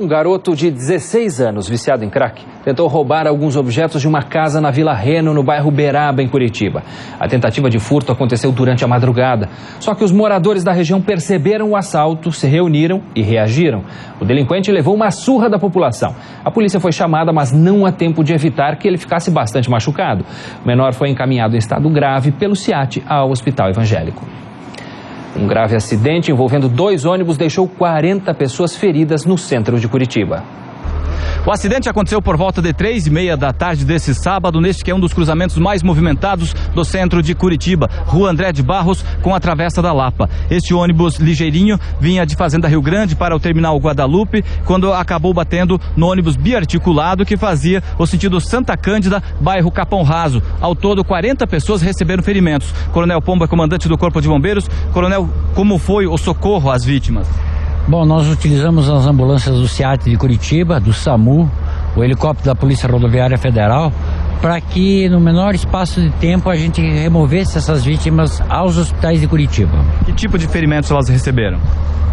Um garoto de 16 anos, viciado em crack, tentou roubar alguns objetos de uma casa na Vila Reno, no bairro Beraba, em Curitiba. A tentativa de furto aconteceu durante a madrugada. Só que os moradores da região perceberam o assalto, se reuniram e reagiram. O delinquente levou uma surra da população. A polícia foi chamada, mas não há tempo de evitar que ele ficasse bastante machucado. O menor foi encaminhado em estado grave pelo SIAT ao Hospital Evangélico. Um grave acidente envolvendo 2 ônibus deixou 40 pessoas feridas no centro de Curitiba. O acidente aconteceu por volta de 3h30 da tarde desse sábado, neste que é um dos cruzamentos mais movimentados do centro de Curitiba, Rua André de Barros com a Travessa da Lapa. Este ônibus ligeirinho vinha de Fazenda Rio Grande para o terminal Guadalupe, quando acabou batendo no ônibus biarticulado que fazia o sentido Santa Cândida, bairro Capão Raso. Ao todo, 40 pessoas receberam ferimentos. Coronel Pomba, comandante do Corpo de Bombeiros. Coronel, como foi o socorro às vítimas? Bom, nós utilizamos as ambulâncias do SIAT de Curitiba, do SAMU, o helicóptero da Polícia Rodoviária Federal, para que no menor espaço de tempo a gente removesse essas vítimas aos hospitais de Curitiba. Que tipo de ferimentos elas receberam?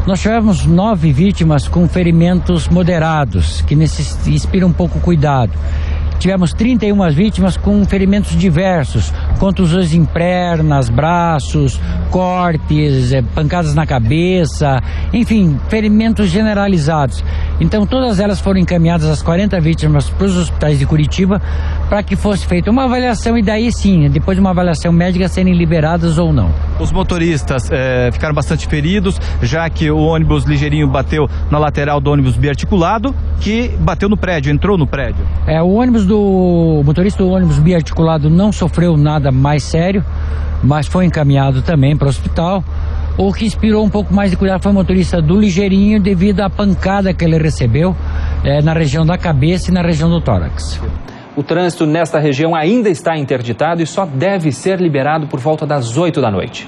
Nós tivemos 9 vítimas com ferimentos moderados, que inspiram um pouco cuidado. Tivemos 31 vítimas com ferimentos diversos, contusões em pernas, braços, cortes, pancadas na cabeça, enfim, ferimentos generalizados. Então todas elas foram encaminhadas, as 40 vítimas, para os hospitais de Curitiba, para que fosse feita uma avaliação e daí sim, depois de uma avaliação médica, serem liberadas ou não. Os motoristas ficaram bastante feridos, já que o ônibus ligeirinho bateu na lateral do ônibus biarticulado, que bateu no prédio, entrou no prédio. O motorista do ônibus biarticulado não sofreu nada mais sério, mas foi encaminhado também para o hospital. O que inspirou um pouco mais de cuidado foi o motorista do ligeirinho, devido à pancada que ele recebeu na região da cabeça e na região do tórax. O trânsito nesta região ainda está interditado e só deve ser liberado por volta das 8 da noite.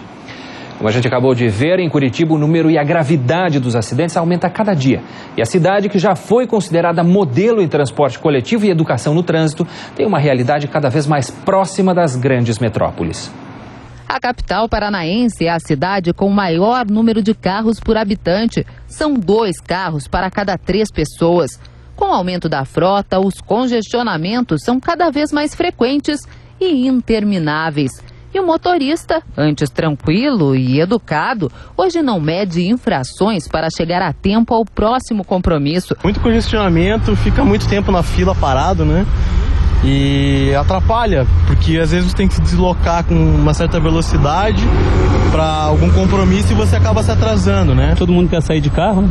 Como a gente acabou de ver, em Curitiba o número e a gravidade dos acidentes aumenta a cada dia. E a cidade, que já foi considerada modelo em transporte coletivo e educação no trânsito, tem uma realidade cada vez mais próxima das grandes metrópoles. A capital paranaense é a cidade com o maior número de carros por habitante. São 2 carros para cada 3 pessoas. Com o aumento da frota, os congestionamentos são cada vez mais frequentes e intermináveis. E o motorista, antes tranquilo e educado, hoje não mede infrações para chegar a tempo ao próximo compromisso. Muito congestionamento, fica muito tempo na fila parado, né? E atrapalha, porque às vezes você tem que se deslocar com uma certa velocidade para algum compromisso e você acaba se atrasando, né? Todo mundo quer sair de carro, né?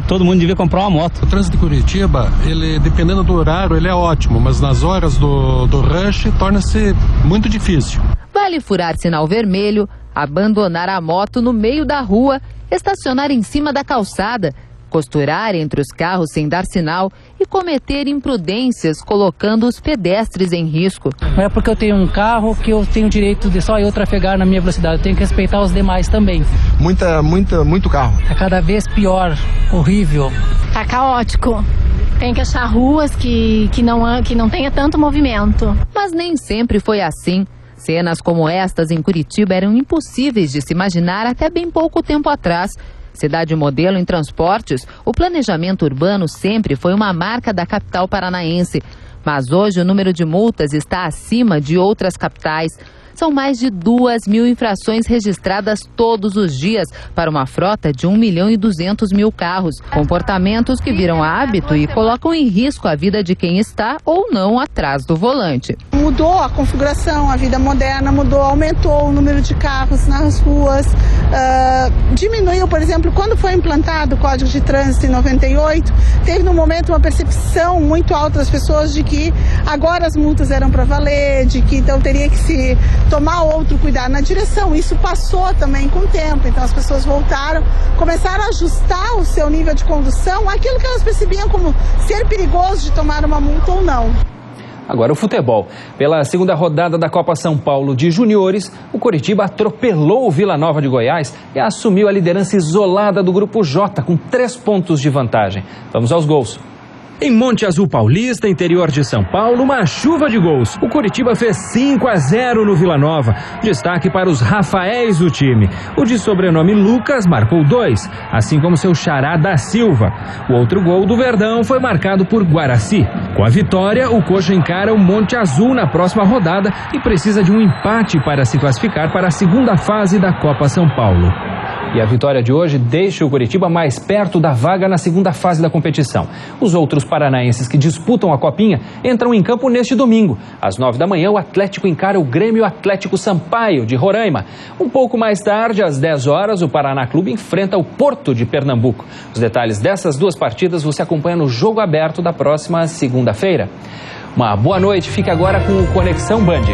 Todo mundo devia comprar uma moto. O trânsito de Curitiba, ele, dependendo do horário, ele é ótimo, mas nas horas do rush torna-se muito difícil. Vale furar sinal vermelho, abandonar a moto no meio da rua, estacionar em cima da calçada, costurar entre os carros sem dar sinal e cometer imprudências colocando os pedestres em risco. Não é porque eu tenho um carro que eu tenho o direito de só eu trafegar na minha velocidade, eu tenho que respeitar os demais também. Muito carro. É cada vez pior, horrível. Tá caótico. Tem que achar ruas que não tenha tanto movimento. Mas nem sempre foi assim. Cenas como estas em Curitiba eram impossíveis de se imaginar até bem pouco tempo atrás. Cidade modelo em transportes, o planejamento urbano sempre foi uma marca da capital paranaense. Mas hoje o número de multas está acima de outras capitais. São mais de 2.000 infrações registradas todos os dias para uma frota de 1.200.000 carros. Comportamentos que viram hábito e colocam em risco a vida de quem está ou não atrás do volante. Mudou a configuração, a vida moderna mudou, aumentou o número de carros nas ruas, diminuiu, por exemplo, quando foi implantado o Código de Trânsito em 98, teve no momento uma percepção muito alta das pessoas de que agora as multas eram para valer, de que então teria que se tomar outro cuidado na direção. Isso passou também com o tempo, então as pessoas começaram a ajustar o seu nível de condução àquilo que elas percebiam como ser perigoso de tomar uma multa ou não. Agora o futebol. Pela segunda rodada da Copa São Paulo de Juniores, o Coritiba atropelou o Vila Nova de Goiás e assumiu a liderança isolada do Grupo J, com 3 pontos de vantagem. Vamos aos gols. Em Monte Azul Paulista, interior de São Paulo, uma chuva de gols. O Coritiba fez 5-0 no Vila Nova. Destaque para os Rafaéis do time. O de sobrenome Lucas marcou 2, assim como seu xará da Silva. O outro gol do Verdão foi marcado por Guaraci. Com a vitória, o Coxa encara o Monte Azul na próxima rodada e precisa de um empate para se classificar para a segunda fase da Copa São Paulo. E a vitória de hoje deixa o Coritiba mais perto da vaga na segunda fase da competição. Os outros paranaenses que disputam a Copinha entram em campo neste domingo. Às 9 da manhã, o Atlético encara o Grêmio Atlético Sampaio, de Roraima. Um pouco mais tarde, às 10 horas, o Paraná Clube enfrenta o Porto de Pernambuco. Os detalhes dessas duas partidas você acompanha no Jogo Aberto da próxima segunda-feira. Uma boa noite, fique agora com o Conexão Band.